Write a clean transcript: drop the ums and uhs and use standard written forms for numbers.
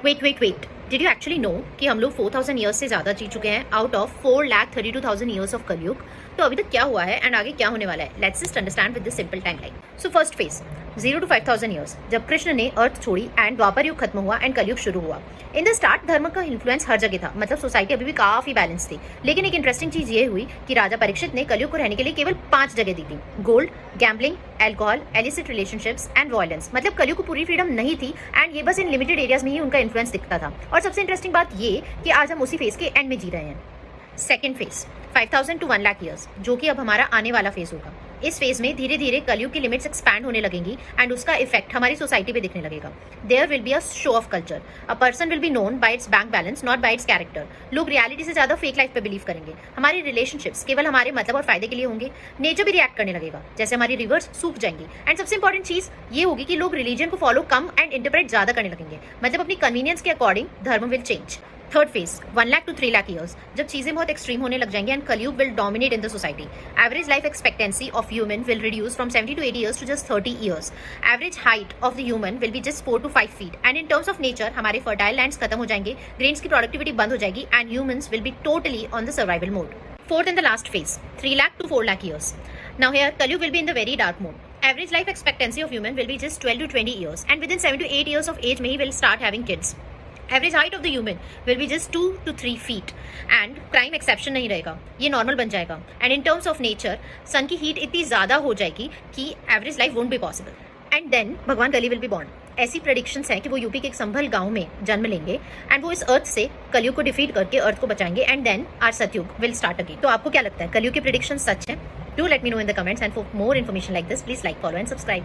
Wait did you actually know कि हम लोग 4000 ईयर्स से ज्यादा जी चुके हैं आउट ऑफ 4,32,000 ईयर्स ऑफ कलयुग। तो अभी तक क्या हुआ है एंड आगे क्या होने वाला है, let's just understand with this simple timeline. So first phase 0 to 5000 years, जब कृष्ण ने अर्थ छोड़ी एंड द्वापर युग खत्म हुआ एंड कलयुग शुरू हुआ। इन द स्टार्ट धर्म का इन्फ्लुएंस हर जगह था, मतलब सोसाइटी अभी भी काफी बैलेंस थी। लेकिन एक इंटरेस्टिंग चीज ये हुई कि राजा परीक्षित ने कलयुग को रहने के लिए केवल 5 जगह दी थी: gold, gambling, alcohol, elicit relationships and violence. मतलब कलयुग को पूरी फ्रीडम नहीं थी एंड ये बस इन लिमिटेड एरियाज में ही उनका इन्फ्लुएंस दिखता था। और सबसे इंटरेस्टिंग बात ये कि आज हम उसी फेज के एंड में जी रहे हैं। Second phase 5000 to 1 lakh years, जो कि अब हमारा आने वाला फेज होगा। इस फेज में धीरे धीरे कलयुग की लिमिट्स एक्सपैंड होने लगेंगी एंड उसका इफेक्ट हमारी सोसाइटी पे दिखने लगेगा। There will be a show of culture. A person will be known by its bank balance, not by its character. लोग रियलिटी से ज्यादा फेक लाइफ पे बिलीव करेंगे। हमारे रिलेशनशिप्स केवल हमारे मतलब और फायदे के लिए होंगे। नेचर भी रिएक्ट करने लगेगा, जैसे हमारी रिवर्स सूख जाएंगी। एंड सबसे इंपॉर्टेंट चीज ये होगी कि लोग रिलीजन को फॉलो कम एंड इंटरप्रेट ज्यादा करने लगेंगे, मतलब अपनी कन्वीनियंस के according dharma will change. Third phase 1 lakh to 3 lakh years, जब चीजें बहुत एक्सट्रीम होने लग जाएंगी and Kalyug will dominate in the society. Average life expectancy of human will reduce from 70 to 80 years to just 30 years. Average height of the human will be just 4 to 5 feet. And in terms of nature हमारे fertile lands खत्म हो जाएंगे, grains की productivity बंद हो जाएगी and humans will be totally on the survival mode. Fourth and the last phase 3 lakh to 4 lakh years. Now here Kalyug will be in the very dark mode. Average life expectancy of human will be just 12 to 20 years and within 7 to 8 years of age may he will start having kids. Average height of the human will be just 2 to 3 feet and crime exception नहीं रहेगा, ये normal बन जाएगा। And in terms of nature sun की heat इतनी ज्यादा हो जाएगी कि average life won't be possible. And then Bhagwan Kali will be born. ऐसी प्रेडिक्शंस हैं कि वो यूपी के एक संभल गांव में जन्म लेंगे एंड वो इस अर्थ से कलयुग को डिफीट करके अर्थ को बचाएंगे एंड देन आर सतयुग विल स्टार्ट अगेन। तो आपको क्या लगता है, कलयुग की प्रेडिक्शन सच है? Do let me know in the comments and for more information like this please like, follow and subscribe.